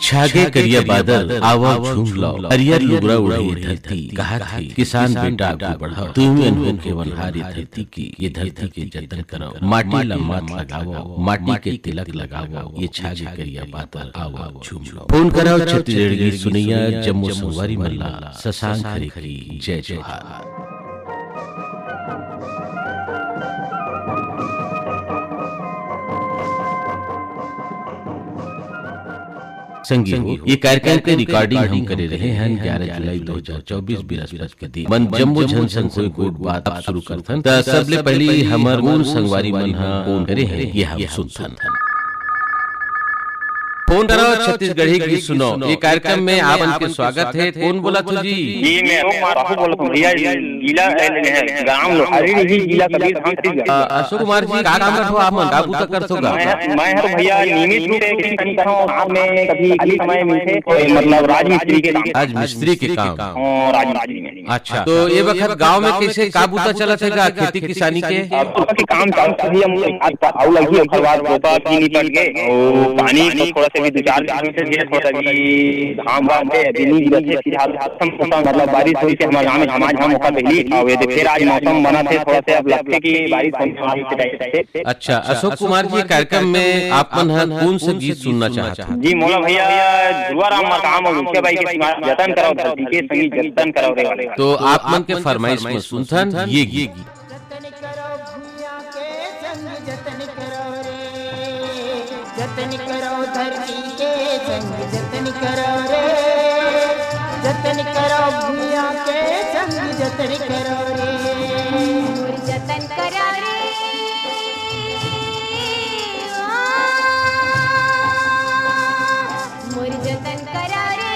छागे करिया बादल आवा झूम लो, हरियर लुगरा उड़े धरती, कहा थी किसान बेटा आगू बढ़ाओ, तुम अनहो के वनहारी धरती की, ये धरती के जतन करो, माटी ला मात लगाओ, माटी के तिलक लगाओ, ये छागे करिया बादल आवा झूम लो। फोन कराओ छत्तीसगढ़ की सुनैया जम्मू संगवारी मल्ला शशांक हरे की जय जोहार। संगीत ये कार्यक्रम के रिकॉर्डिंग हम करे रहे हैं 11 जुलाई 2024 बृहस्पति के दिन मन जम्मू झंझन कोई गुड बात आप शुरू करथन त सबले पहली हमर मूल संगवारी मन हा फोन करे हैं ये हम सुनथन। फोन करो छत्तीसगढ़ी की सुनो, ये कार्यक्रम में आप उनके स्वागत है। कौन बोला तू जी? जी मैं अशोक बोला हूँ भैया, जिला गांव लोहारी जिला कबीरधाम से। अशोक कुमार जी का काम करथो आप मन का बूता करथोगा? मैं हर भैया नियमित रूप से खेती करता हूँ, आप में कभी खाली समय मिलते मतलब राजमिस्त्री के काम। राजमिस्त्री के काम और राजमिस्त्री में। अच्छा, तो ये वक्त गांव में कैसे का बूता चलत है खेती किसानी के? के काम चालू हम आउ लगी ओकर बाद रोपा की निपट के और पानी थोड़ा सा भी 2-4 किलोमीटर जे थोड़ा भी धाम बात है अभी नहीं गिरत है फिलहाल मतलब बारिश हुई से हमारे गांव में झमाझम होकर पहली और ये फिर आज मौसम बना थे थोड़ा से अब लगते कि बारिश होने वाली है। अच्छा अशोक कुमार जी, कार्यक्रम में आप मन कौन सा गीत सुनना चाहते हैं? जी मोला भैया जुआ राम मकाम और मुखिया भाई के जतन कराओ धरती के संगीत जतन कराओ रे वाले, तो आप मन के फरमाइश में सुनथन ये गीत। जतन करो धरती के संग जतन करो रे, जतन करो भूया के संग जतन करो रे, जतन करो रे, मोर जतन करो रे,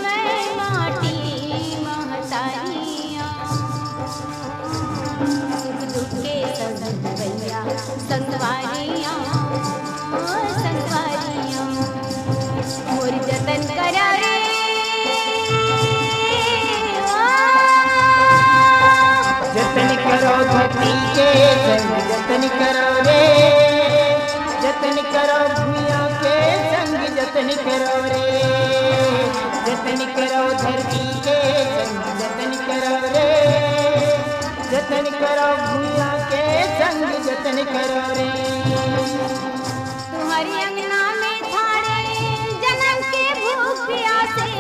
मैं माटी महतारियां सुख दुख के संग भैया संगवारियां संगवारियां मोर जतन करा रे, जतन करो धरती के संग जतन करो रे, जतन करो भूया के संग जतन करो रे, जतन करो धरती के संग जतन करो रे, जतन करो भूया के संग जतन करो रे। तुम्हारी अंगना में थाड़े जन्म के भूख प्यासे,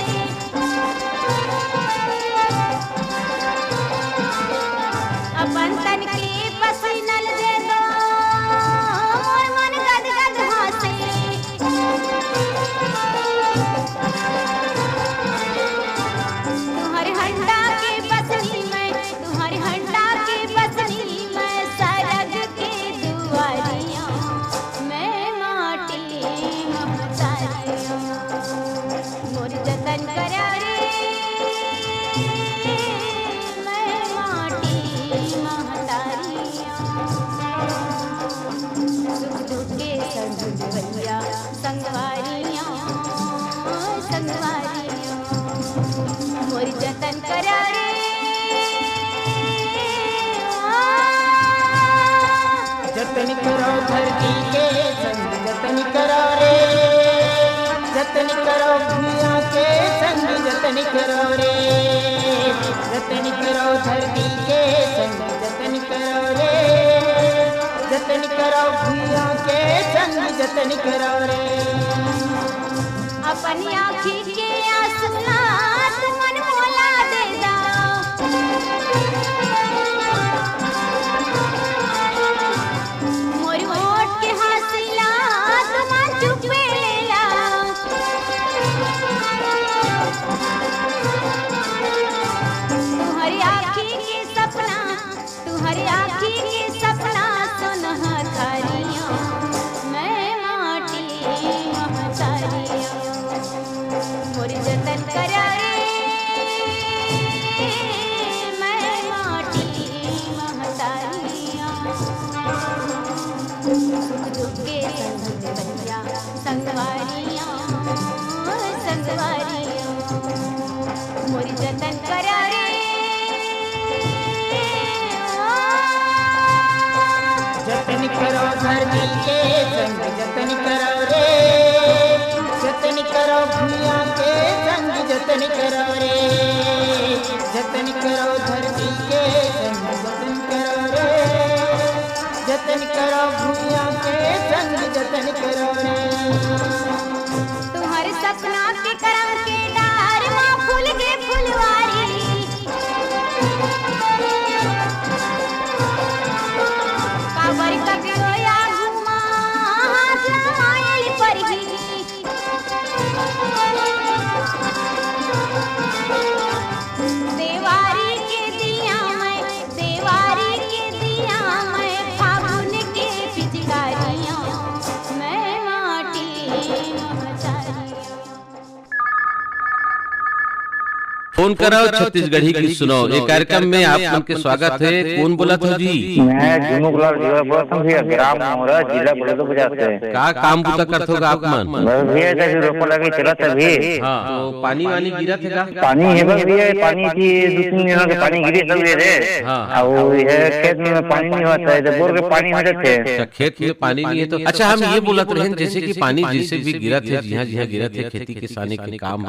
अपन तन के पसीना दे दो मोर मन गदगद हासे, तुम्हारे हंडा के बसनी में, तुम्हारे हंडा के बसनी में सरग के दुआरियां मैं माटी महतारियां मोर जतन करा रे, मैं माटी महतारियां सुख दुख के संग भैया संगवारियां संगवारियां मोर जतन करा रे, जतन करो धरती के संग जतन करो रे, जतन करो भूया के संग जतन करो रे, जतन करो धरती के संग जतन करो रे, जतन करो भूया के संग जतन करो रे। अपनी आँखी के आसना तुमन मोला दे दाओ, मोर होठ के हासिला तुमन चुपे ले लाओ, तुम्हारी आँखी के सपना, तुम्हारी आँखी के सपना सुनहा थारियां मैं माटी महतारियां मोर जतन करा रे, मैं माटी महतारियां सुख दुख के संग भैया संगवारियां संगवारियां फुलवारियों मोरी जतन करा रे जतन करो धरती के संग जतन करो रे जतन करो भूमिया के संग जतन करो रे जतन करो धरती के संग जतन करो रे जतन करो भूमिया के संग जतन करो रे तुम्हारे सपना के करम के डार माँ फूल के फुलवारी काबर कभी रोया घुमा जमाइल परही देवारी के दिया मैं फागुन के पिचकारियां मैं माटी मचारियां फोन कराओ छत्तीसगढ़ी की सुनाओ। ये कार्यक्रम में आप मन के स्वागत है। कौन बोला था जी? मैं जुनू गुलाल जीवा बोलता हूँ भैया, ग्राम मोरा जिला बलौदाबाजार से। का काम बुता करते होगा आप मन? बस भैया जैसे रोपा लगे चला था भी। हाँ, तो पानी वानी गिरा थे का? पानी है बस भैया, पानी की 2-3 दिनों के पानी गिरे सब रे। हाँ, और यह खेत में पानी नहीं होता है, जब बोर के पानी हो जाते हैं। अच्छा, खेत में पानी नहीं है तो अच्छा हम ये बोला तो जैसे कि पानी जैसे भी गिरा थे जहाँ जहाँ गिरा थे खेती किसानी के काम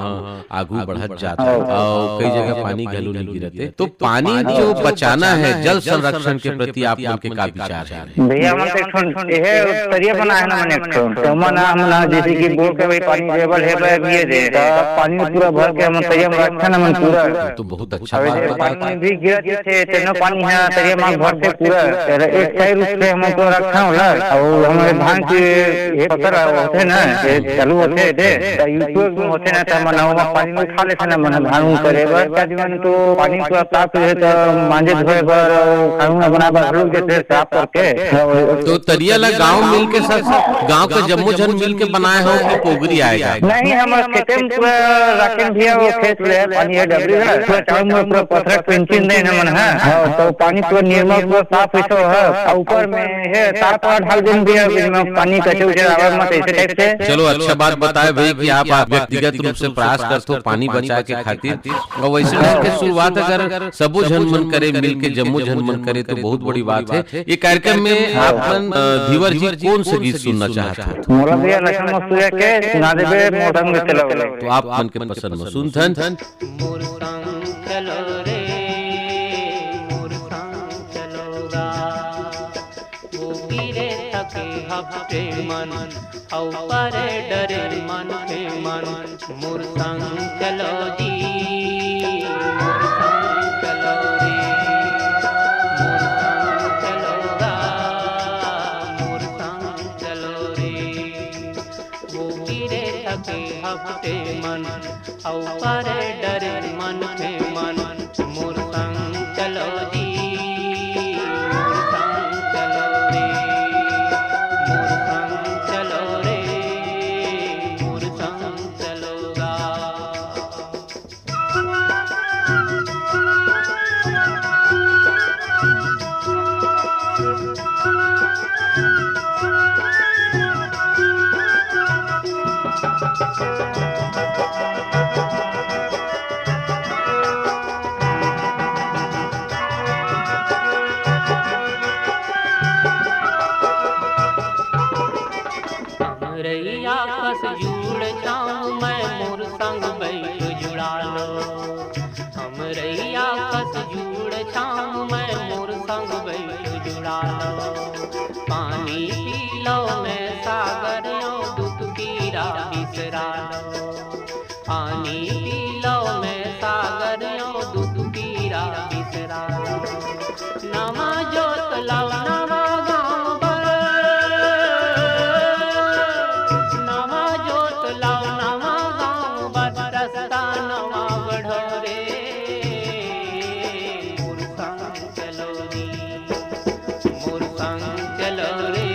आगू बढ़त जाता और कई जगह पानी घलू नहीं गिरते, तो पानी जो बचाना है जल संरक्षण के प्रति आप लोग के का विचार है? भैया मन एक यह तरिया बना है ना मन एक तो मन हमना जैसे कि बोर के भाई पानी लेवल है भाई दिए दे तो पानी पूरा भर के हम तरिया में रखा ना मन पूरा। तो बहुत अच्छा बात पानी भी गिरते थे तेनो पानी है तरिया में भर के पूरा एक साइड से हम तो रखा होला और हमारे धान के ये पत्थर होते ना चालू होते दे यूट्यूब में होते ना तो मन पानी में खा लेते ना मन धान करे जीवन तो पानी पूरा साफ है तो मांझे धोए पर खाना बना पर लोग जैसे साफ करके तो तरिया ला गांव मिल के साथ गांव के जम्मू जन मिल के बनाए हो कि पोगरी आएगा? नहीं हमारे खेते में पूरा रखें भैया वो खेत ले पानी है डबरी है पूरा चारों में पूरा पत्थर पेंचिंग दे मन है तो पानी पूरा निर्मल पूरा साफ है और ऊपर में है तार पर ढाल दिन भी पानी कटे उचे आवाज मत ऐसे टाइप से। चलो अच्छा बात बताए भाई कि आप व्यक्तिगत रूप से प्रयास करते हो पानी बचाए के खातिर और वैसे के शुरुआत अगर सबो जन मन करे मिल के जम्मू जन मन करे तो बहुत बड़ी बात है। ये कार्यक्रम में आप धीवर जी कौन से गीत सुनना चाहते हो? मोरा भैया लक्ष्मण मसूरिया के सुना देबे मोटंग चलो तो आप मन के पसंद में सुनथन मोर संग चलो रे मोर संग चलोगा वो गिरे थके हफ्ते मन औ पर डरे मन के मन मोर संग चलो जी मोर संग चलो रे मोर संग चलोगा मोर संग चलो रे वो गिरे थके हफ्ते मन औ पर डरे मन के मन मोर संग चलो जी मोर संग चलो रे मोर संग चलो रे मोर संग चलोगा। हमरैया कस जुड़ जाऊं मैं मोर संग बैठ जुड़ा लो हमरैया कस जुड़ जाऊं मैं मोर संग बैठ जुड़ा लो पानी पी लो मैं सागरों दुख पीरा बिसरा लो पानी पी लो मैं सागरों दुख पीरा बिसरा लो नवा जोत लाओ नवा गाँव बर नवा जोत लाओ नवा गाँव बर रास्ता नवा बढ़ो रे मोर संग चलो रे मोर संग चलो रे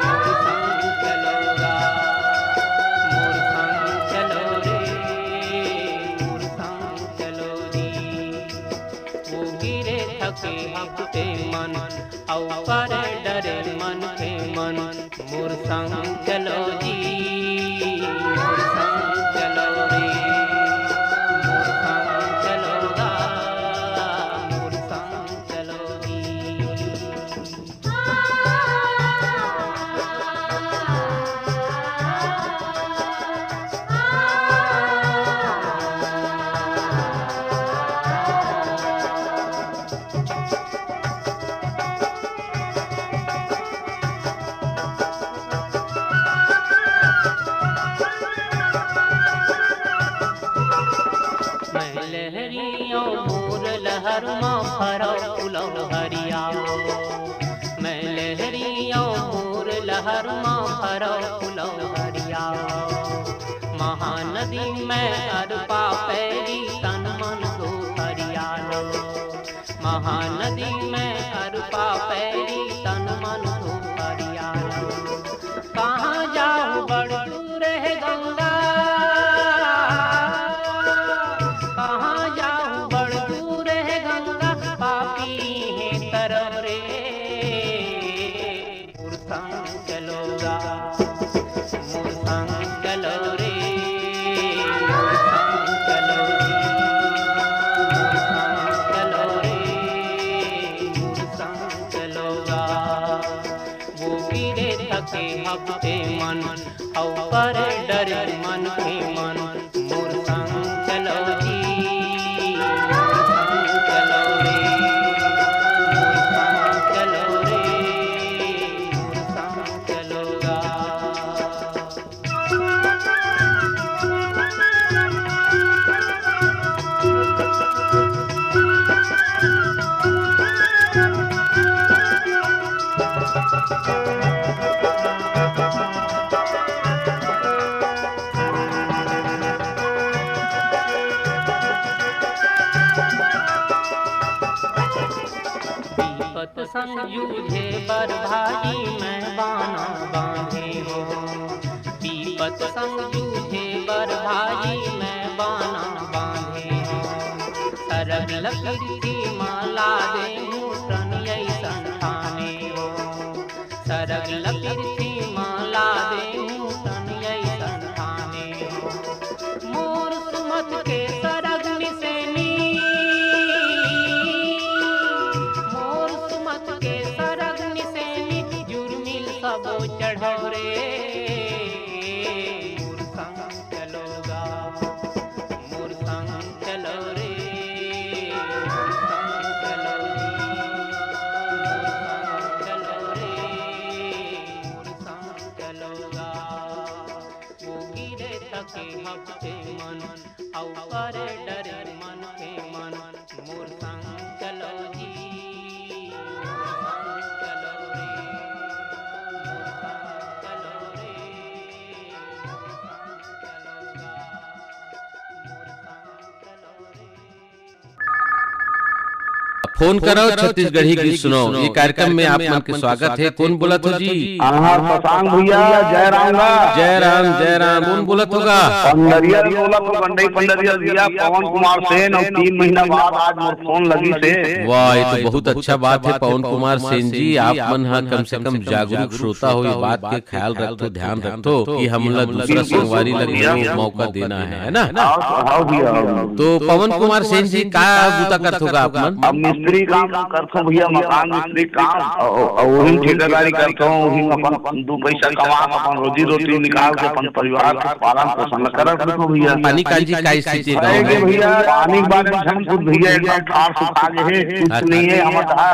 मोर संग चलोगा मोर संग चलो रे मोर संग चलो रे वो गिरे थके हफ्ते मन औ पर डरे मन के मन मोर संग चलो जी मोर संग चलो लहरियों मोर लहर माँ फरो फुलो हरिया मैं लहरियों मोर लहर माँ फरो फुलो हरिया महानदी में अरपा पैरी तन मन दो हरियालो महानदी में अरपा पैरी तन मन दो हरियालो कहाँ जाऊँ बड़ दूर है गंगा कहाँ जाऊँ बड़ दूर है गंगा पापी है तरफ रे मुर्संग चलोगा मुर्संग चलो रे थके हफ्ते मन और डर मन के मन मोर संग चलो जी मोर संग चलो रे मोर संग चलो रे मोर संग चलोगा संग जूझे पर भाई मैं बाना बांधे हो पीपत संग जूझे पर भाई मैं बाना बांधे हो सरग लकड़ी माला दे मुटन ऐसन ठाने हो सरग लकड़ी माला दे मुटन ऐसन ठाने हो मोर सुमत के सरग निसेनी के सरग निसेनी जुर्मिल सबो चढ़ो रे मोर संग चलोगा मोर संग चलो रे मोर संग चलो रे मोर संग चलोगा वो गिरे थके हफ्ते मन और डरे मन के मन मोर संग चलो जी फोन करो छत्तीसगढ़ी की सुनो ये कार्यक्रम में आप मन के स्वागत है। कौन बोला तो जी? शशांक भैया जय राम जय राम जय राम। कौन बोला होगा? पंडरिया बोला तो गंडई पंडरिया दिया पवन कुमार सेन और 3 महीना बाद आज मोर फोन लगी से। वाह ये तो बहुत अच्छा बात है पवन कुमार सेन जी। आप मन हा कम से कम जागरूक श्रोता हो, ये बात के ख्याल रखो, ध्यान रखो कि हम लोग दूसरा संगवारी लगे मौका देना है ना। तो पवन कुमार सेन जी का बूता करत होगा आप मन? मिस्त्री काम करता भैया, मकान मिस्त्री काम और वही ठेकेदारी करता हूँ। वही अपन 2 पैसा कमा अपन रोजी रोटी निकाल के अपन परिवार के पालन पोषण करत रखो भैया। पानी का जी का स्थिति है भैया? पानी के बारे में हम खुद भैया एकदम ठार सुखा है, कुछ नहीं है हमारा।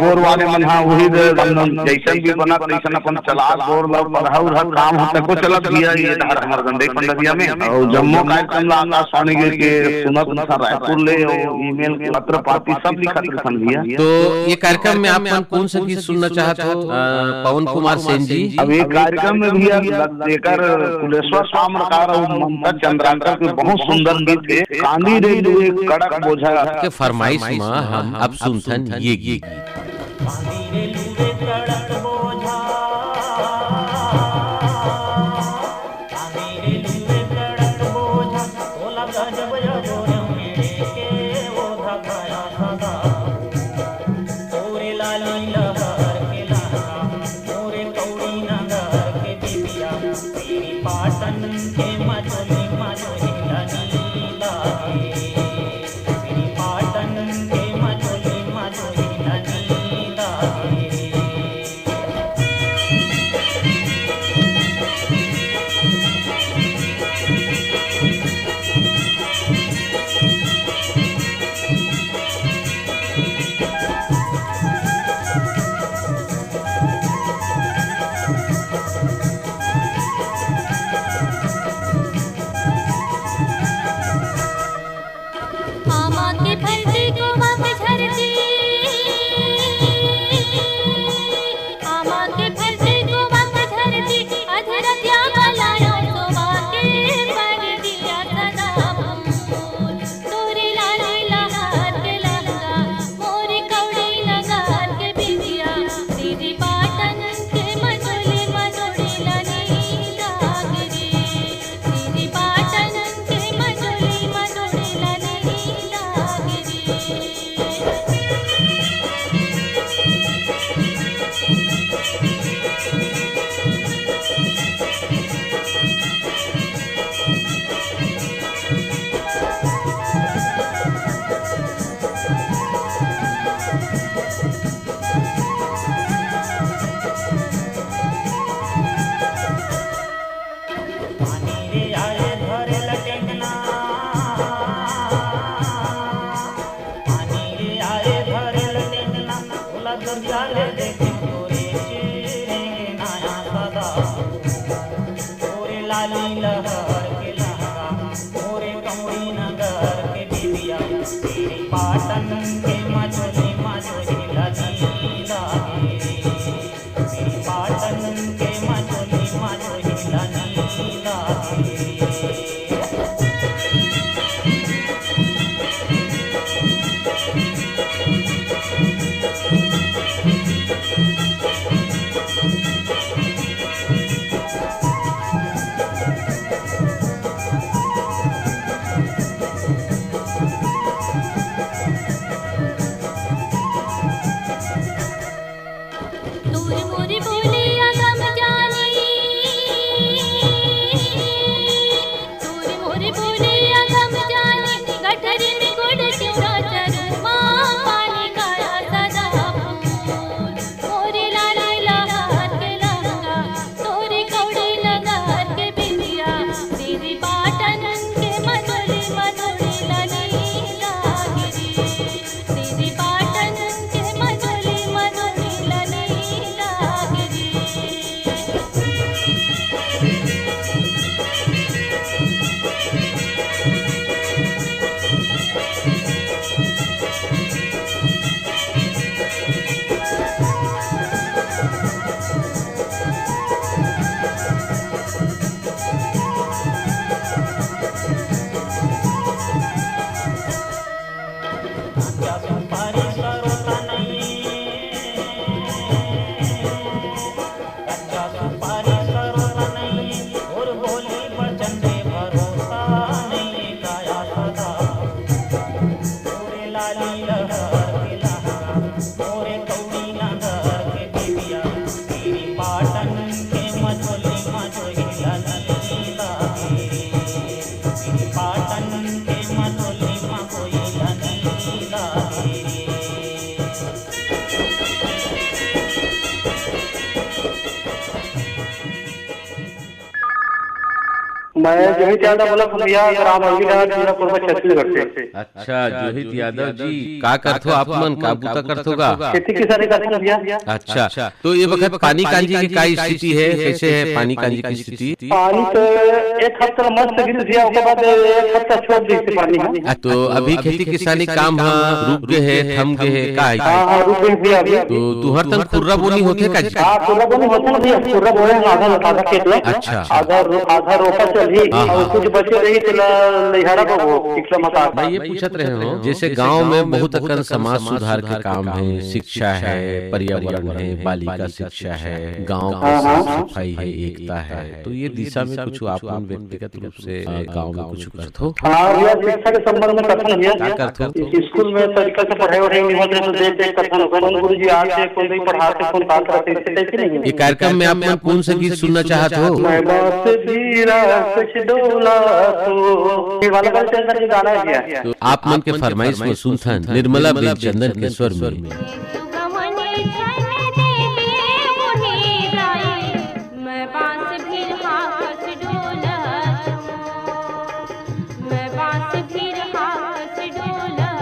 बोर वाले मन हा वही जैसन भी बना तैसन अपन चला बोर लग पढ़ाऊ हर काम हो तको चलत भैया। ये धार हमार गंडई पंडरिया में और जम्मू कार्यक्रम आकाशवाणी के सुनत था रायपुर ले ईमेल पत्र पाती सब लिखत रखन भैया। तो ये कार्यक्रम में आप कौन सा गीत सुनना चाहते हो पवन कुमार सेन जी? अब ये कार्यक्रम में भैया लेकर कुलेश्वर ताम्रकार और ममता चंद्राकर के बहुत सुंदर गीत है। कांदी रे दुए कड़क बोझा के फरमाइश में हम अब सुनथन ये गीत। पाटन के मचोली मचोली ननी पाटन के मचोली मचोली लगी लागे मेरी पाटन के मचोली मचोली लगी लागे दूर मोरी बोलिया गम जानी दूर मोरी बोलिया गम जानी गठरी में गुड़ चूरा चरमा पानी काया सदा फूल मोरी लाली लहर के लहंगा तोरी कौड़ी लगार के बिंदिया तेरी पाटन के मधुरी मधुरी लली लागिरी तेरी पाटन के मधुरी मधुरी लली लागिरी क्या सुपारी सरोता नहीं कच्चा सुपारी सरोता नहीं और बोली वचन पे भरोसा नहीं गाया सदा मोरे लाली लहर के लहंगा मोरे कौड़ी नगर के बिबिया तेरी पाटन के मचोली मचोली लली लागे तेरी पाटन के मचोली मचोली लली लागे मैं जमीत यादव बोला भैया ग्राम अमीराबाद जिला पूर्व छत्तीसगढ़ से। अच्छा जोहित यादव जी का करथो आप मन का बूता करथोगा? खेती किसानी करते हैं भैया। अच्छा तो ये वक्त पानी कांजी की क्या स्थिति है, कैसे है पानी कांजी की स्थिति? पानी तो एक हफ्ता मस्त गिर दिया उसके बाद एक हफ्ता छोड़ दी थी पानी में। तो अभी खेती किसानी काम रुक गए है, थम गए है का है? हाँ रुक गई भैया अभी। तो तुहर तन खुर्रा बोनी होते का जी? हाँ खुर्रा बोनी होते ना भैया, खुर्रा बोले आधा खेत में। अच्छा आधा रोपा चली और कुछ बचे रही तो लिहाड़ा को पिछला मका। मैं ये पूछत रहे हो जैसे गांव में बहुत अकन समाज सुधार के काम है, शिक्षा है, पर्यावरण है, बालिका शिक्षा है, गांव की साफ सफाई है, एकता है, तो ये दिशा में कुछ आप व्यक्तिगत रूप से गांव में कुछ करथो? हाँ भैया शिक्षा के संबंध में कथन भैया क्या करथो? स्कूल में तरीका से पढ़ाई वढ़ाई नहीं होते तो देख कथन कौन गुरु जी आज से कौन नहीं पढ़ाते कौन बात करते कैसे नहीं। ये कार्यक्रम में आप कौन सा गीत सुनना चाहते हो? मैं बस धीरा कुछ डोला तो ये वाला चंदन के गाना है भैया। तो आप मन के फरमाइश में सुनथन निर्मला चंदन के स्वर में। सुगमने छन देवे मुनि राय मैं बांस भीर हाकस डोलत मैं बांस भीर हाकस डोलत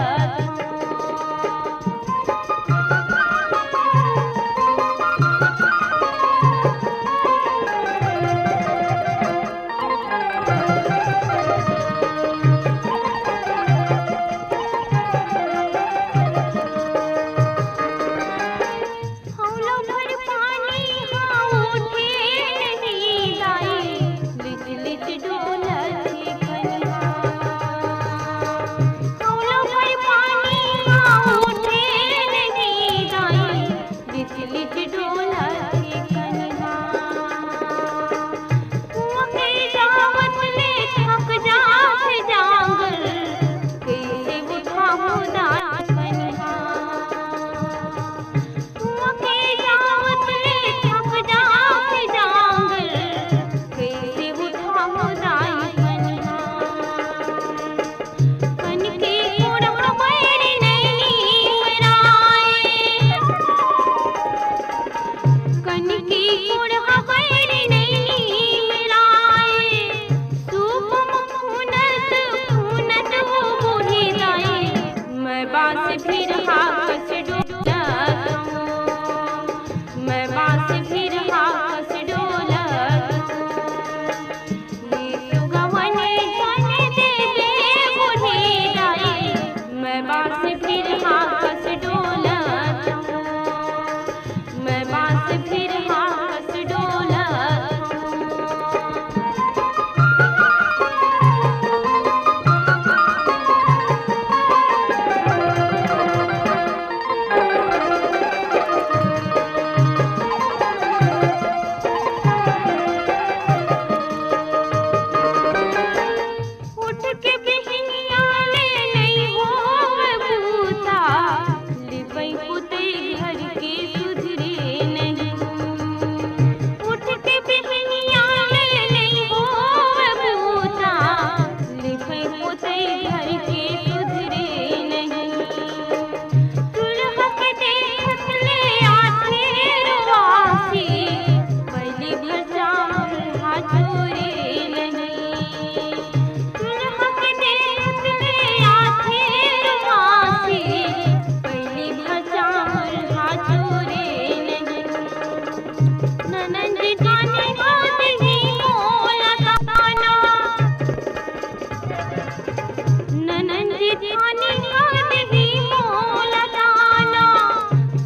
जेठानी कदही मोला दाना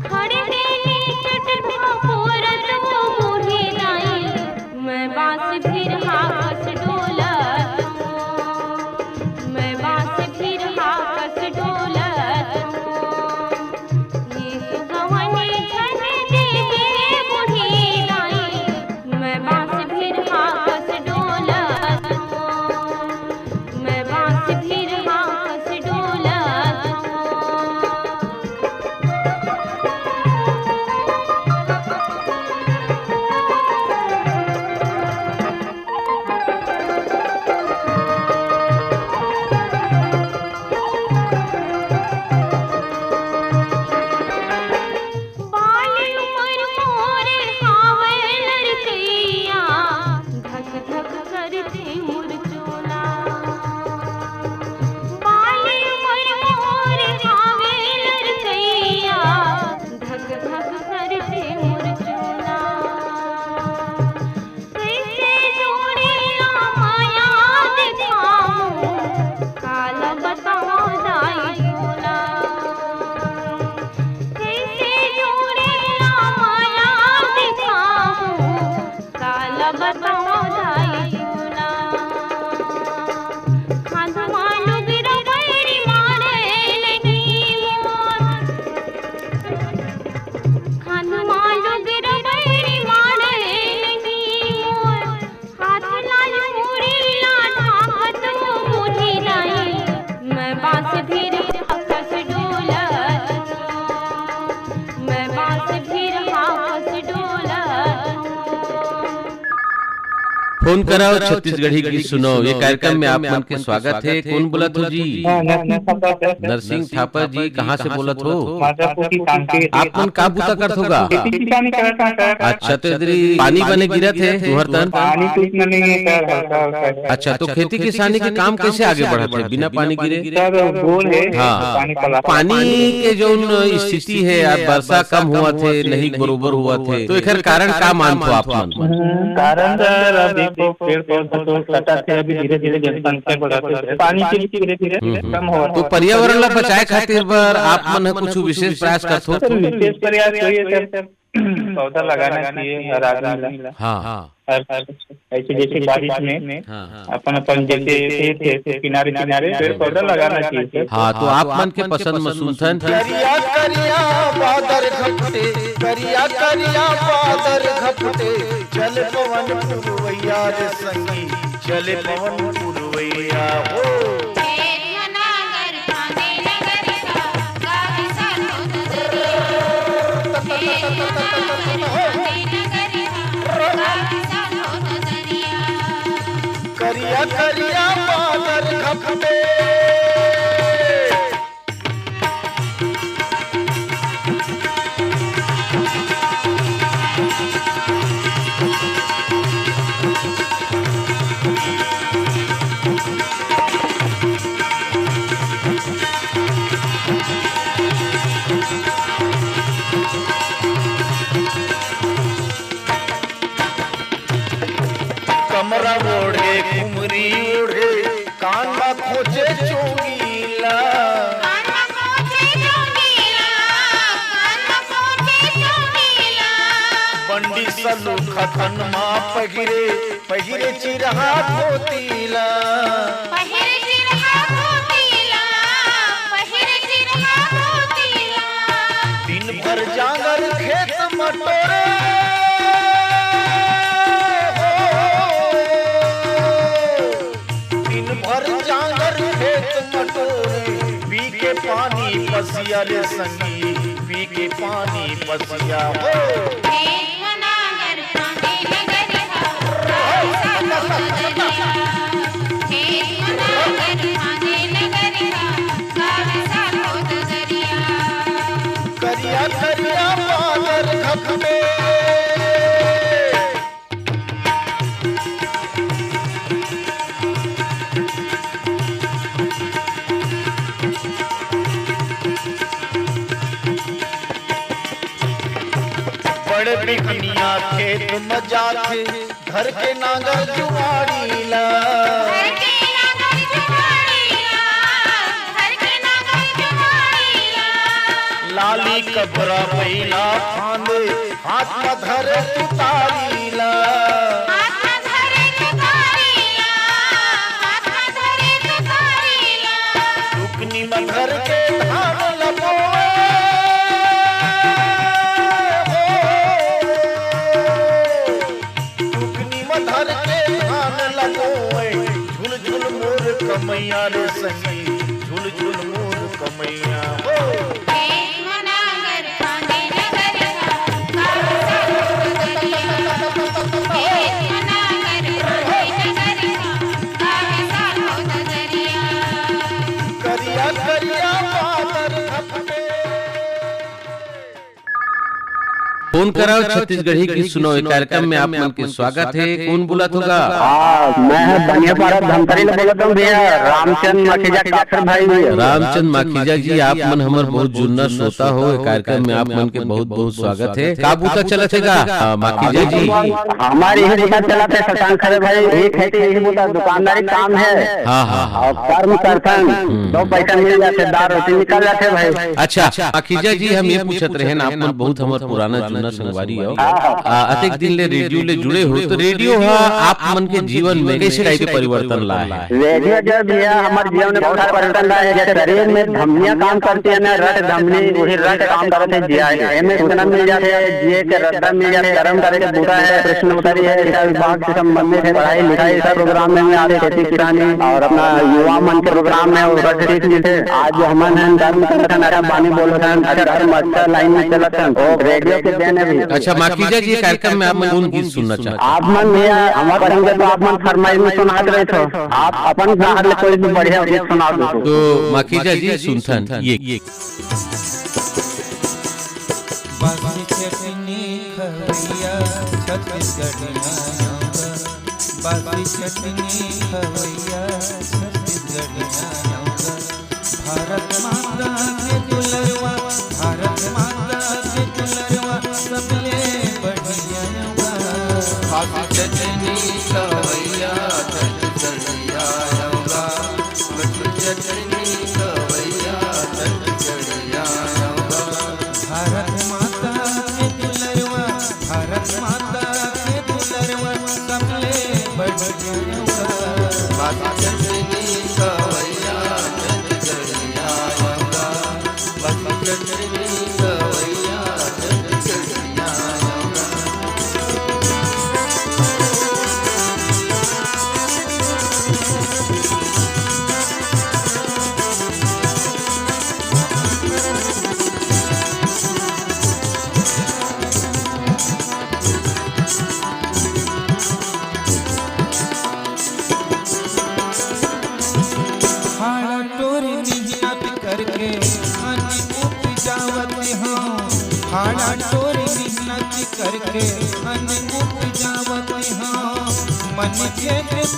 खड़े देली चटधा पोरत वो बूढ़ी लाई मैं बांस फिर हाकस डोलत मैं बांस फिर हाकस डोलत ये सुगवनी छन देवी बूढ़ी लाई मैं बांस फिर हाकस डोलत मैं बांस फिर हाकस डोलत बाली उमर मोरे हावे लड़कैया धक धक करते मुरझोला बाली उमर मोरे हावे लड़कैया धक धक करते मुरझोला कैसे जोड़ेला माया दिखाऊं काला बताओ दाई भोला कैसे जोड़ेला माया दिखाऊं काला बताओ दाई भोला खाधुआ लुगड़ा पैरी मारे नहीं मोर खाधुआ लुगड़ा पैरी मारे नहीं मोर हाथ लाल मूड़ी लाठा हाथ वो बूढ़ी लाई मैं बांस फिर हाकस डोलत मैं बांस फिर हाकस डोलत फोन कराओ छत्तीसगढ़ी की सुनो। ये कार्यक्रम में आप मन के स्वागत है। कौन बोलत हो जी? नरसिंह थापर जी। कहाँ से बोलत हो? आप मन का बूता करत होगा? अच्छा, तो इधर पानी बने गिरत है तुहर तन? अच्छा, तो खेती किसानी के काम कैसे आगे बढ़त है बिना पानी गिरे? हाँ, पानी के जो स्थिति है, अब वर्षा कम हुआ थे, नहीं बरोबर हुआ थे, तो एकर कारण का मानते हो आप मन? कारण देखो पेड़ पौधा तो कटा थे, अभी धीरे धीरे जनसंख्या बढ़ाते है, पानी की धीरे धीरे कम हो रहा है। तो पर्यावरण ला बचाए खातिर बर आप मन कुछ विशेष प्रयास करत हो? विशेष प्रयास चाहिए सर, पौधा लगाना चाहिए हर आदमी ला। हाँ, ऐसे जैसे बारिश में अपन अपन जैसे किनारे किनारे पेड़ पौधा लगाना चाहिए। हाँ, तो आप मन के पसंद मसूथन करिया करिया बादर घपटे करिया करिया बादर घपटे चल पवन पुरवैया रे संगी चले पवन पुरवैया हो नागर खाने नगर का गावी सालो दरिया खाने नगर का गावी सालो दरिया करिया करिया बादर घपटे कमरा ओढ़े कुमरी ओढ़े कान में खोजे चोंगीला कान्हा कोचे जोगीला कान्हा कोचे जोगीला बंडी सलू खतन माँ पहिरे पहिरे चिरहा धोतीला पहिर चिरहा धोतीला पहिर चिरहा धोतीला दिन भर जांगर खेत मटोरे दिन भर जांगर खेत मटोरे पी के पानी पसिया रे संगी पी के पानी पसिया हो नागर खाने नगर का गावी सालो दरिया नागर खाने नगर का गावी सालो दरिया करिया करिया बादर घपटे बड़े बिखनिया खेत में जाके घर के नागर जुआड़ीला घर के नागर जुआड़ीला घर के खाली कबरा पहिला फांदे हाथ में धरे तुतारीला टुकनी में धर के धान लपोए टुकनी में धर के धान लपोए झुल झुल मोर कमैया रे संगी झुल झुल मोर कमैया हो फोन कराओ छत्तीसगढ़ी की सुनो कार्यक्रम में आप मन के स्वागत है। कौन बुलात होगा? मैं बनियापाड़ा धमतरी से बोलता हूँ भैया, रामचंद माखीजा कासर भाई। रामचंद माखीजा जी, आप मन हमार बहुत जुन्ना श्रोता हो, कार्यक्रम में आप मन के बहुत बहुत स्वागत है। काबू तक चला थे माखीजा जी? हमारे यही बुता चला थे शशांक खरे भाई, एक है यही बुता दुकानदारी काम है। हाँ हाँ और कर्म करतन 2 पैसा मिल जाते, दार रोटी निकल जाते भाई। अच्छा माखीजा जी, हम ये पूछत रहे ना, आप मन बहुत हमार पुराना जुन्ना संगवारी हो, अतिक दिन ले रेडियो ले जुड़े हो, तो रेडियो आप मन के जीवन में कैसे टाइप के परिवर्तन लाए है? रेडियो जो भैया हमारे जीवन में बहुत सारा परिवर्तन लाए है। जैसे शरीर में धमनियां काम करती है ना, रक्त धमनी वही रक्त काम करते हैं, जिया में सूचना मिल जाते है, जिए के रद्दा मिल जाते, कर्म करे के बूटा है, प्रश्न उत्तरी है, शिक्षा विभाग से संबंधित है, पढ़ाई लिखाई सब प्रोग्राम में आते, खेती किसानी और अपना युवा मन के प्रोग्राम में आज जो हमारे धर्म संगठन बानी बोल धर्म अच्छा लाइन में चलते हैं रेडियो के देने भी। अच्छा माखीजा जी, कार्यक्रम में आप मन कौन गीत सुनना चाहते? आप मन भैया हमारे पसंद तो आप मन फरमाइश में सुना रहे थे, आप अपन गाहर ले कोई भी बढ़िया गीत सुना दो। तो माखीजा जी सुनथन ये बासी चटनी खवैया छत्तीसगढ़िया बासी चटनी खवैया छत्तीसगढ़िया भारत माता के दुलरवा भारत माता के दुलरवा सबले बढ़िया बासी चटनी खवैया छत्तीसगढ़िया बासी चटनी खवैया छत्तीसगढ़िया भारत माता के दुलरवा भारत माता के दुलरवा सबले बढ़िया बासी चटनी खवैया छत्तीसगढ़िया बासी चटनी खवैया छत्तीसगढ़िया हाड़ा टोरी मेहनत करके अन्न उपजावत हाँ मन के पेट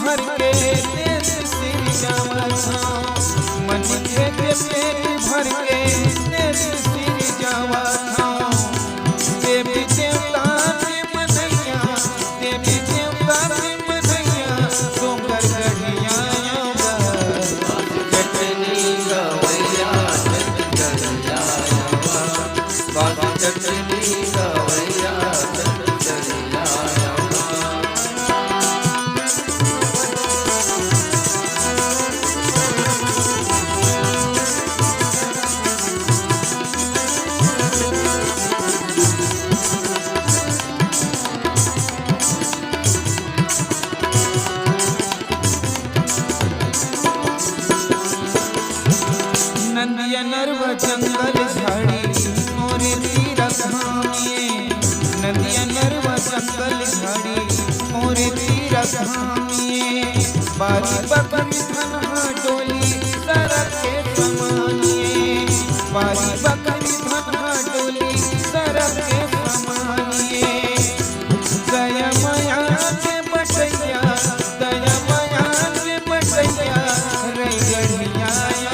भर के देश सिर जावत हाँ मन के पेट भर के देश सिर जावत हाँ देवी देवता के मनैया देवी देवता के मनैया डोंगर गढ़िया चटनी गवैया चटनी गवैया नंदिया नरवा जंगल झाड़ी मोरे तीरथ धामिए नंदिया नरवा जंगल झाड़ी मोरे तीरथ धामिए बारी बकरी धनहा डोली सड़क के समानिए बारी बकरी धनहा डोली सड़क के समानिए दया माया के बटैया दया माया के बटैया रई गढ़िया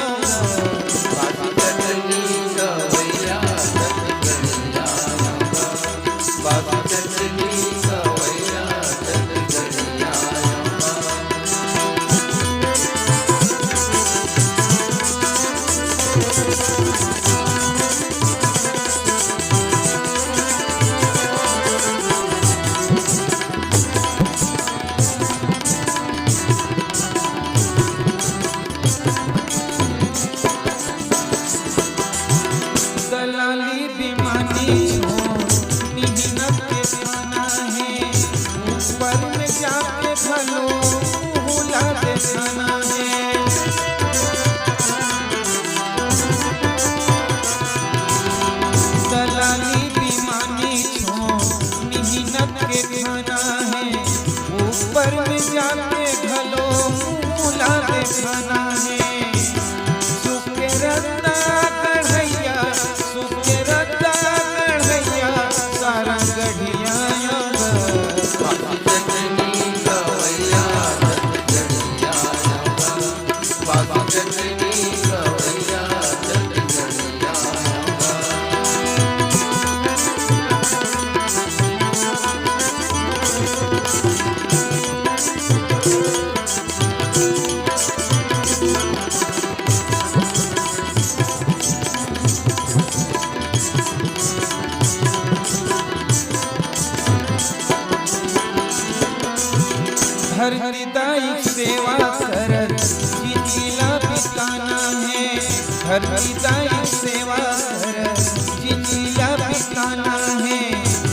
खाना है सुख के रत्ता कढ़ैया सुख के रत्ता कढ़ैया सारा गढ़िया धरती दाई सेवा करत जिजिला पिताना है धरती दाई सेवा करत जिजिला पिताना है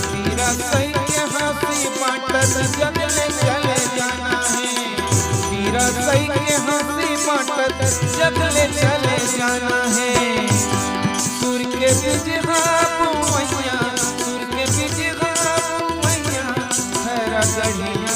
तेरा सैन्य हाथी बाटत जगले चले जाना है तेरा सैन्य हाथी बाटत जगले चले जाना है सुर के बिजहा पुमैया सुर के बिजहा पुमैया हरा गढ़िया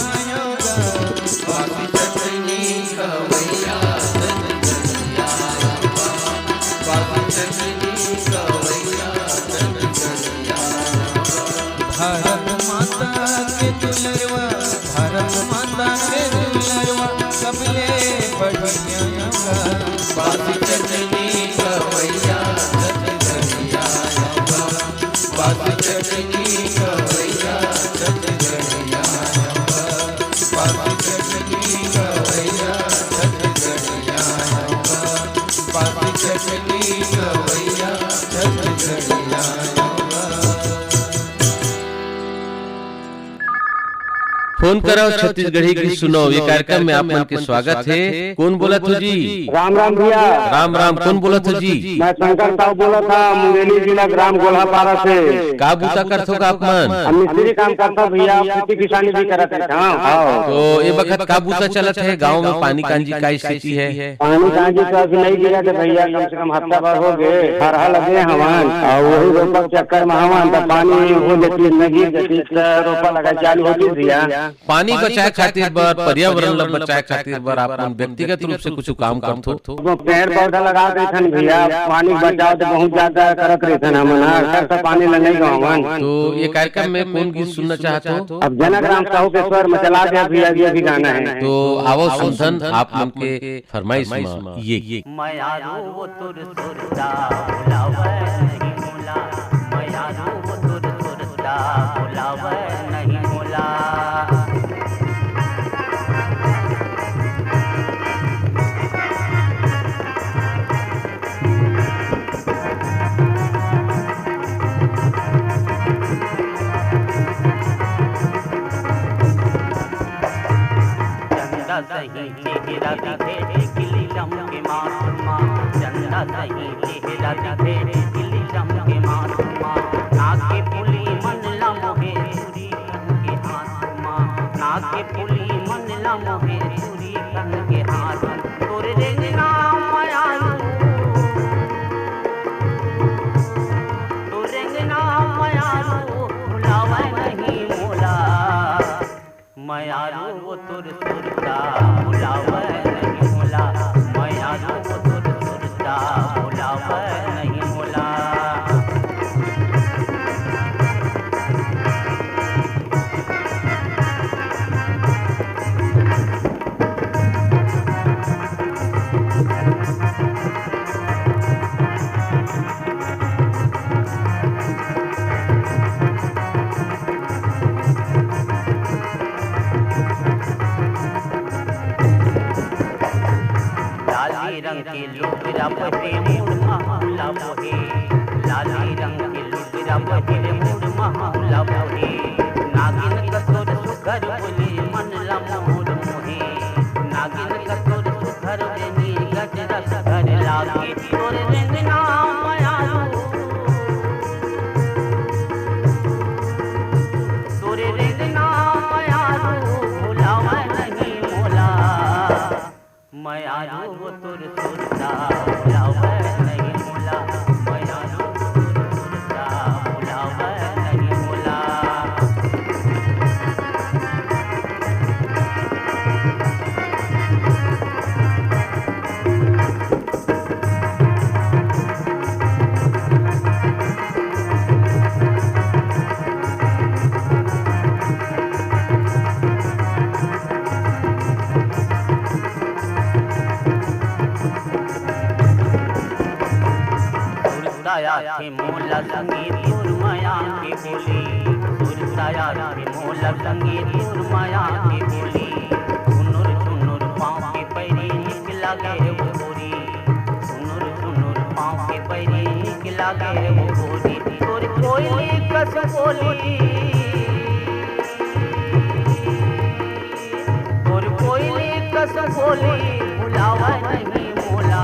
भारत माता के दुलरवा भारत माता के दुलरवा सबले बढ़िया बात चटनी कवैया चटनिया बात चटनी कवैया चटनिया बात चटनी कवैया चटनिया बात चटनी कवैया चटनिया फोन कराओ छत्तीसगढ़ी की सुनो ये कार्यक्रम में आप मन के स्वागत है। कौन बोला था जी? राम राम भैया। राम राम। कौन बोला था जी? मैं शंकर साहब बोला था मुंगेली जिला ग्राम गोल्हापारा से। का बूता कर थो का आप मन? हम मिस्त्री काम करता भैया, खेती किसानी भी करते हैं। हाँ। तो ये वक्त का बूता चलत है गाँव में? पानी कांजी का स्थिति है? पानी कांजी तो अभी नहीं गिरा थे भैया, कम से कम हफ्ता भर हो गए। हरहा लगे हवन और वही रोपा चक्कर में हवन तो पानी हो जाती नगी रोपा लगा चालू होती भैया। पानी बचाए खातिर बर पर्यावरण ला बचाए खातिर बर आप व्यक्तिगत रूप से कुछ काम करथो? पेड़ पौधा लगा देते भैया, पानी बचाव तो बहुत ज्यादा करत रहते हम सब पानी नहीं गवन। तो ये कार्यक्रम में कौन गीत सुनना चाहते हो? अब जनग्राम साहू के स्वर में चला दिया भैया, ये भी गाना है। तो आवो सुनसन आप मन के फरमाइश में ये मयारू तुर सुरदा बुलावे नहीं मोला मयारू तुर सुरदा बुलावे नहीं मोला सही चेहरा दिखे खिली लम्बे मासूमा चंदा सही चेहरा दिखे खिली लम्बे मासूमा नाके पुली मन लम्बे सूरी कन के हाथमा नाके पुली मन लम्बे सूरी कन के हाथ तोरे रेंगना मयारू तोरे रेंगना मयारू भुलावे नहीं मोला मयारू वो तुर सुरता बुलावे नहीं मोला मयारू वो तुर सुरता बुलावे नहीं मोला रंग के लुगरा बहे मोर महला बहे लाली रंग के लुगरा बहे मोर महला बहे नागिन कतोर सुखर बोले मन ला मोर मोहे नागिन कतोर सुखर देनी गजरा सगर लागे तोर रेंगना मयारू तोरे रेंगना मयारू भुलावे नहीं मोला मयारू वो तुर सुरता बुलावे नहीं मोला मयारू वो तुर सुरता बुलावे नहीं मोला सुरताया थे मोला संगीत तुर माया की बोली सुरताया थे मोला संगीत तुर माया की बोली सुनुर सुनुर पाँव के पैरी निकला गए वो गोरी सुनुर सुनुर पाँव के पैरी निकला गए वो गोरी तोर कोयली कस बोली तोर कोयली कस बोली बुलावा नहीं मोला।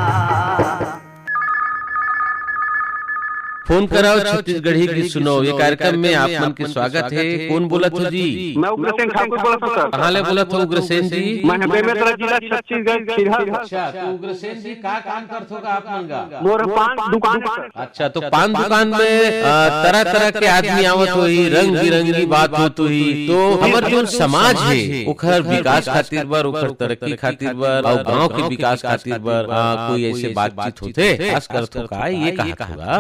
फोन कराओ छत्तीसगढ़ी की सुनो ये कार्यक्रम में आप मन के स्वागत है। कौन बोलत हो जी? मैं उग्रसेन ठाकुर बोलत हूं सर। कहाँ ले बोलत हो उग्रसेन जी? मैं बेमेतरा जिला छत्तीसगढ़ खिरहर। अच्छा तो उग्रसेन जी का काम करत होगा आप मन का? मोर पान दुकान है सर। अच्छा तो पान दुकान में तरह तरह के आदमी आवत होई, रंग बिरंगी बात होत होई, तो हमर जो समाज है ओखर विकास खातिर बर, ओखर तरक्की खातिर बर और गांव के विकास खातिर बर कोई ऐसे बातचीत होते खास करत हो का ये कहा होगा?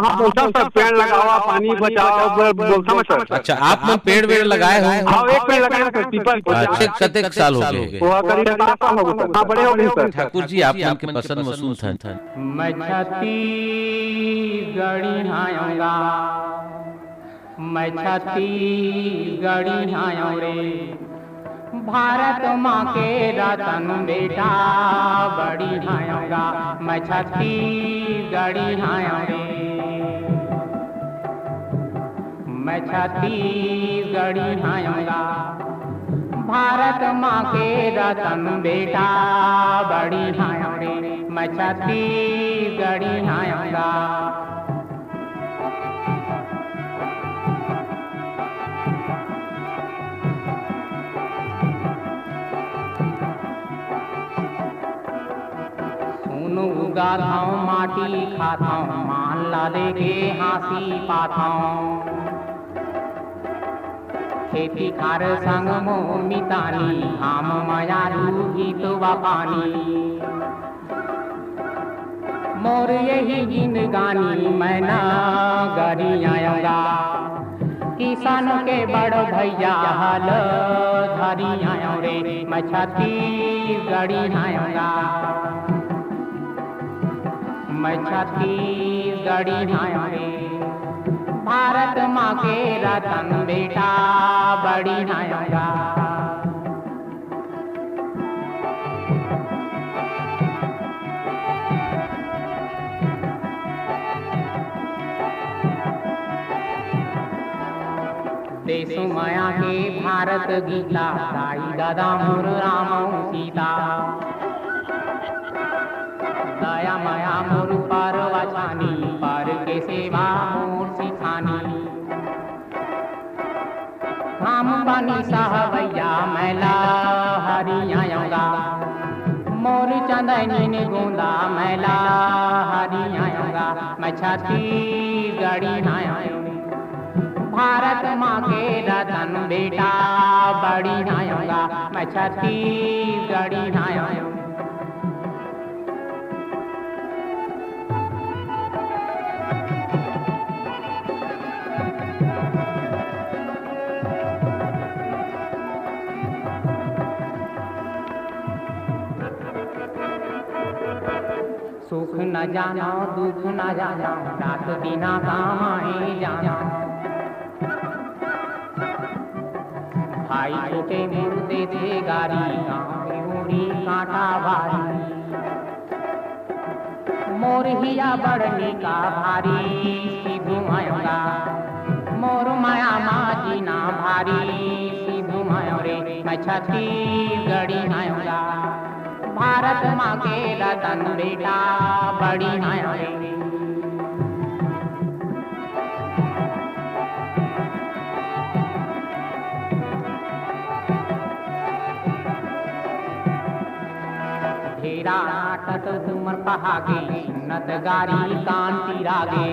हाँ बोलता सर, पेड़ लगाओ पानी बचाओ बोलता मैं सर। अच्छा आप मन पेड़ वेड़ लगाए हो? हाँ एक पेड़ लगाया सर पीपल। अच्छा कतेक साल हो गए? वो करीब 7 साल हो गए सर। हाँ बड़े हो गए सर। ठाकुर जी आप मन के पसंद मसूल था। मैं छत्तीसगढ़ी आऊंगा मैं छत्तीसगढ़ी आऊं रे भारत माँ के रतन बेटा बड़ी आऊंगा मैं छत्तीसगढ़ी आऊं रे मैं छत्तीसगढ़ी आऊंगा भारत माँ के रतन बेटा बड़ी आऊं रे मैं छत्तीसगढ़ी आऊंगा। गाधाऊं माटी खाताऊं मान ला दे के हाँसी पाताऊं खेती खार संग मोह मितानी हम मयारू गीत पानी मोर यही जिंदगानी मैं ना गरी आऊंगा किसान के बड़ भैया हाल धरी आऊं रे मैं छत्तीसगढ़ी आऊंगा मैं छत्तीसगढ़ी आऊं रे भारत माँ के रतन बेटा बड़ी आऊंगा। देश माया के भारत गीता दाई दादा मोर राम सीता दया माया मोर पर वचानी पर के सेवा मोर सिखानी हम बनी सहवैया मैला हरि आऊंगा मोर चंदनी गोंदा मैला हरि आऊंगा मैं छत्तीसगढ़ी आऊं भारत माँ के रतन बेटा बड़ी आऊंगा मैं छत्तीसगढ़ी आऊं। सुख न जाना दुख न जाना रात दिना कामाए जाना भाई छोटे मुर्दे थे गारी गाँवी कांटा बारी मोर हिया बड़नी का भारी सीधू आऊंगा मोर माया माँ जीना भारी सीधू आऊं रे मैं छत्तीसगढ़ी आऊंगा भारत माँ के रतन बेटा बड़ी आऊं रे। ढेरा नाटक तुमर पहागे सुन्नत गारी कांति रागे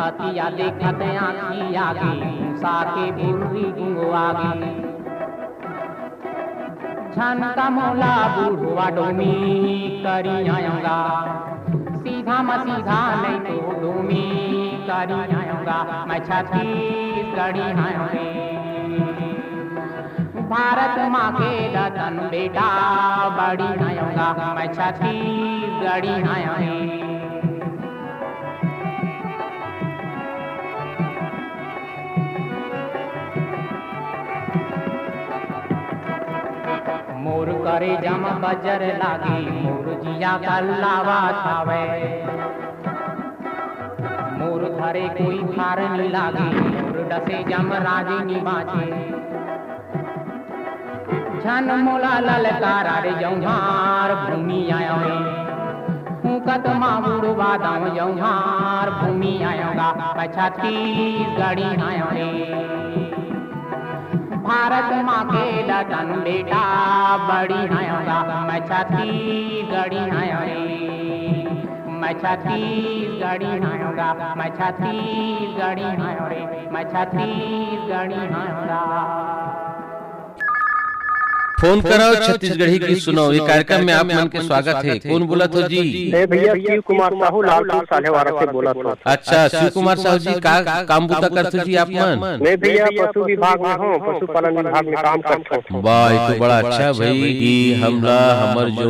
अतिया देखत आँखी आगे साके बुर्री गुंगो आगे छन का मोला बूढ़वा डोमी करी आऊंगा सीधा मसीधा नहीं तो डोमी करी आऊंगा मैं छत्तीसगढ़ी आऊं रे भारत माँ के रतन बेटा बड़ी आऊंगा मैं छत्तीसगढ़ी आऊं रे। करे जम बजर लागी मोर जिया कल्लावा थावे मोर धरे कोई खार नहीं लागी मोर डसे जम राजे निबाचे छन मोला ललकारा रे जौहार भूमि आयो रे फूकत माबूड़ बादाम जौहार भूमि आयोगा छत्तीसगढ़ी आयो रे भारत माँ के दतन बेटा बड़ी आयोगा मैं छत्तीसगढ़ी आयो रे मैं छत्तीसगढ़ी आयोगा मैं छत्तीसगढ़ी आयो रे मैं छत्तीसगढ़ी आयोगा। फोन कराओ छत्तीसगढ़ी की सुनो। ये कार्यक्रम में आप मन के स्वागत है। कौन बोला तो जी? भैया शिव कुमार साहू लालपुर सालेवाड़ा से बोला था। अच्छा शिव कुमार साहू जी का काम बुता करते जी आप मन? मैं भैया पशु विभाग में हूँ, पशुपालन विभाग में काम करता हूँ। वाह तो बड़ा अच्छा भाई कि हमला हमर जो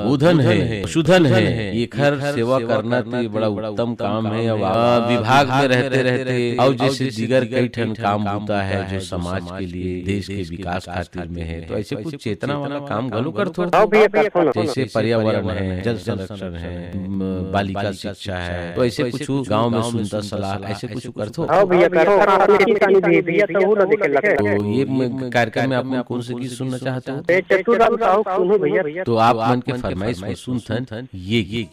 गोधन है पशुधन है ये खर सेवा करना तो बड़ा उत्तम काम है। अब विभाग में रहते रहते और जैसे दिगर कई ठन काम होता है जो समाज के लिए देश के विकास खातिर में है, तो ऐसे कुछ चेतना वाला काम घलो करथो जैसे पर्यावरण है, जल संरक्षण है, बालिका शिक्षा है, तो ऐसे कुछ गांव में सुनता सलाह ऐसे कुछ करथो। तो ये कार्यक्रम में आप कौन से गीत सुनना चाहते हो? तो आप मन के फरमाइश में सुनथन ये गीत।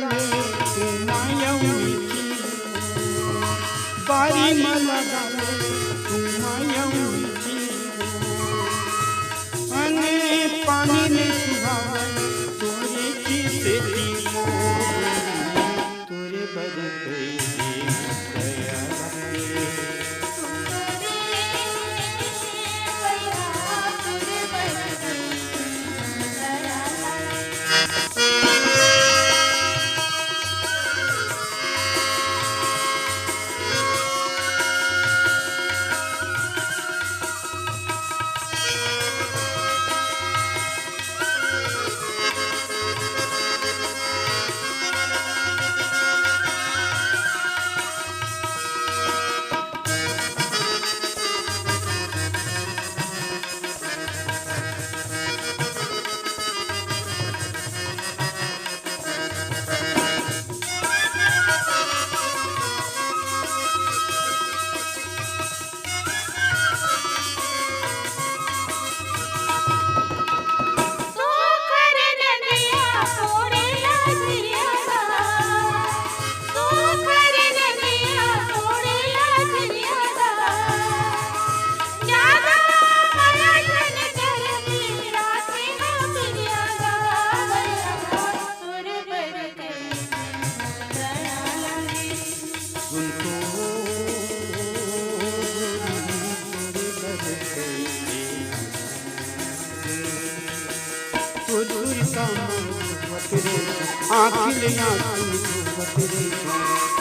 लगावे तू मायवनीची बारी में लगावे तू मायवनीची अने पानी ने सुहावे तोरे की तेरी तोरे बदले दया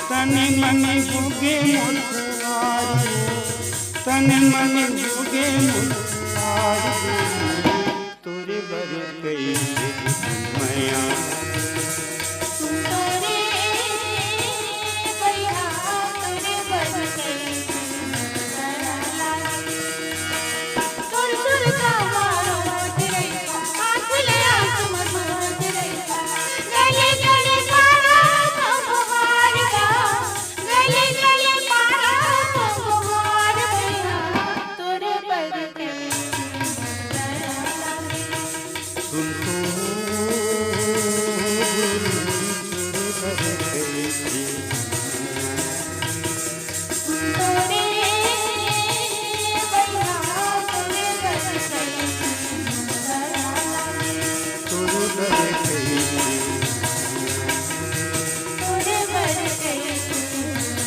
तने मने भोगे मुरारी तने मने भोगे मुरारी तोरे बर गई मैया तोरे भैया तोरे बर गई तुर तुर का मारो तेरे आँख ले आँख मत तेरे गले गले पारा तुम्हार का गले गले पारा तुम्हार भैया तोरे बर गई सुन तो तोरे भैया तोरे बर गई तोरे बर गई तोरे बर गई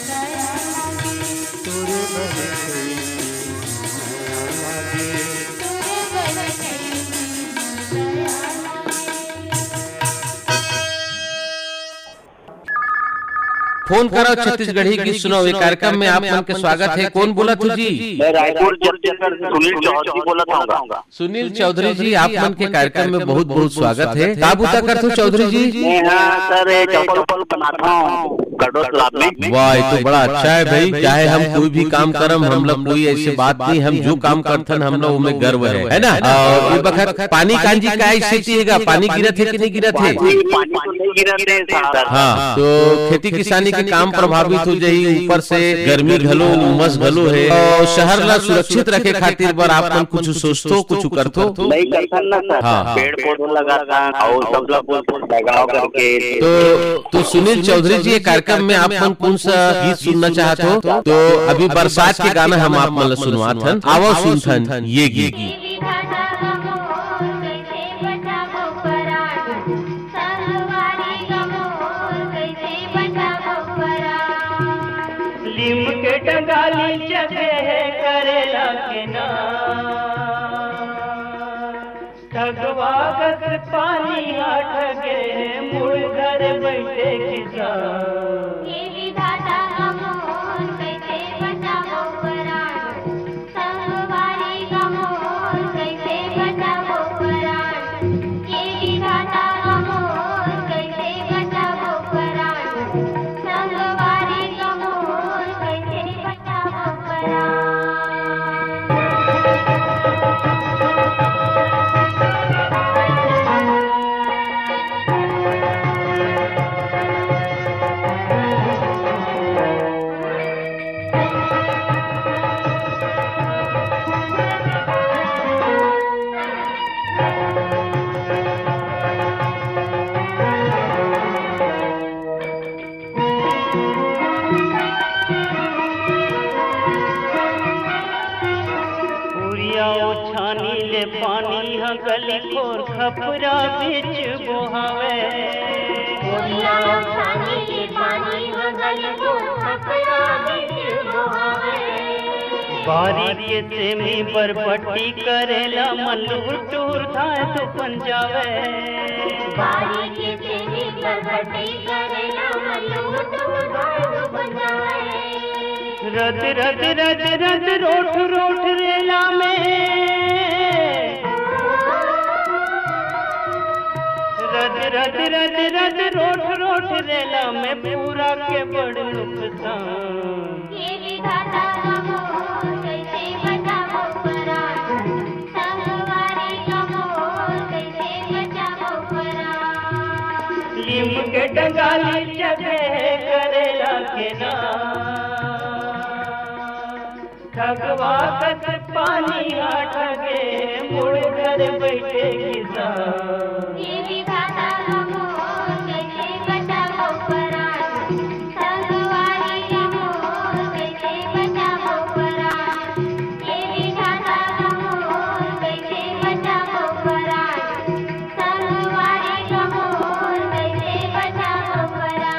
दया लागे तोरे बर गई तोरे बर गई दया लागे फोन करो छत्तीसगढ़ी गीत सुनो ये कार्यक्रम में आप मन के स्वागत है। कौन बोला तू जी? मैं रायपुर छत्तीसगढ़ से सुनील चौधरी बोला था। सुनील चौधरी जी, आप मन के कार्यक्रम में बहुत बहुत स्वागत है। काबू तक करते हो चौधरी जी? मैं यहाँ सर चप्पल बनाता हूँ कडो तालाब में। वाह, ये तो बड़ा अच्छा है भाई। चाहे हम कोई भी काम करम, हम लोग कोई ऐसी बात नहीं, हम जो काम करथन हम लोग में गर्व है ना। और ये बखत पानी कांजी का स्थिति है, पानी गिरत है कि नहीं गिरत है? पानी तो नहीं गिरते सर। हाँ, तो खेती किसानी के काम प्रभावित हो जाई, ऊपर से गर्मी घलो उमस घलो है। और शहर ला सुरक्षित रखे खातिर बर आपन कुछ सोचतो कुछ करतो नहीं करता ना सर। हाँ। पेड़ पौधे लगाता और सब लोग लगाओ करके। तो सुनील चौधरी जी, ये कार्यक्रम में आप मन कौन सा गीत सुनना चाहते हो? तो अभी बरसात के गाना हम आप मन सुनवाथन, आवो सुनथन ये गीत। लीम के डंगाली जगह करेला के ना ठगवा कर पानी ठगे मूल घर बैठे किसान ये विधाता अमोल कैसे बचावो पराण संगवारी गमोल कैसे बचावो पराण ये विधाता अमोल कैसे बचावो पराण संगवारी गमोल कैसे बचावो पराण गली खोर खपरा बिच बोहावे कोरिया पानी के पानी गली खोर खपरा बिच बोहावे बारी के सेमी पर पट्टी करेला मल्लू टूर थाए तो पंजावे बारी के सेमी पर पट्टी करेला मल्लू टूर थाए तो पंजावे रद रद रद रद रोठ रोठ रेला में रद रद रद रद रोठ रोठ रेला में पूरा के बड़ नुकसान ये विधाता कैसे बचावो परान संगवारी कमोर कैसे बचावो परान लीम के डंगाली जगह करेला के ना ठगवा कस पानी ठगे मुड़ घर बैठे किसान ये विधाता कैसे बचावो परान संगवारी कमोर कैसे बचावो परान ये विधाता कैसे बचावो परान संगवारी कमोर कैसे बचावो परान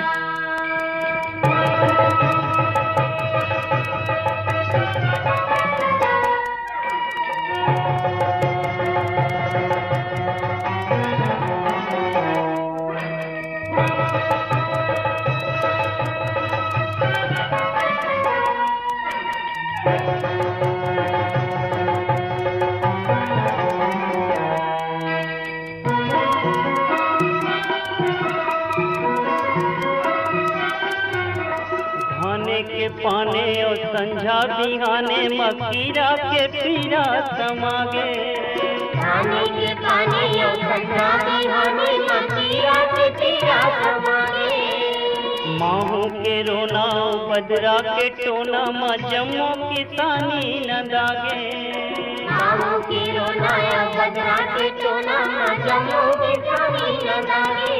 धाने के पाने और संझा बिहाने मकीरा के पीरा समागे धाने के पानी और संझा बिहाने मकीरा के पीरा समागे माहू के रोना बदरा के टोना माँ जम्मो किसानी न दागे माहू की रोना बदरा के टोना माँ जम्मो किसानी न दागे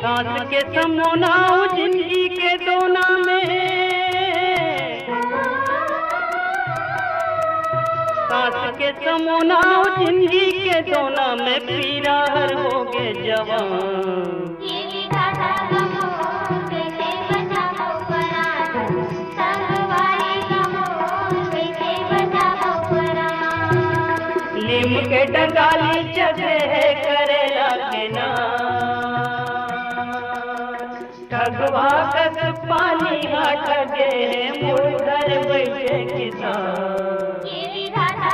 सांस के समोना जिंदगी के दोना में सांस के समोना जिंदगी के दोना में पीरा हर हो गए जवान ये विधाता कैसे बचावो परान संगवारी कमोर कैसे बचावो परान लीम के डंगाली जगह करेला के ना ठगवा कस पानी ठगे मुड़ घर बैठे किसान ये विधाता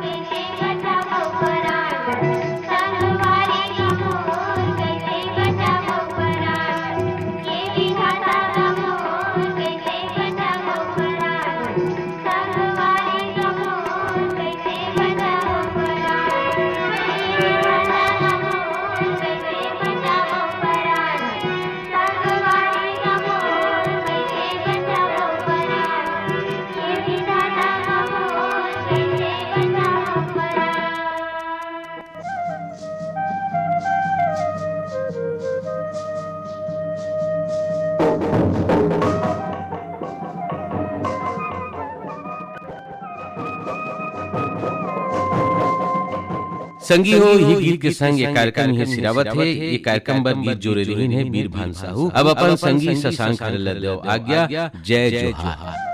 कैसे बचावो परान संगवारी कमोर कैसे बचावो परान ये विधाता कैसे बचावो परान संगवारी कमोर कैसे बचावो परान ये विधाता कैसे बचावो परान संगवारी कमोर कैसे बचावो परान ये विधाता कैसे बचावो परान संगी हो ही गीत के संग ये कार्यक्रम है सिरावत है। ये कार्यक्रम बर गीत जोरे रहीन है बीर भान साहू। अब अपन संगी शशांक हरल देव आज्ञा। जय जोहार।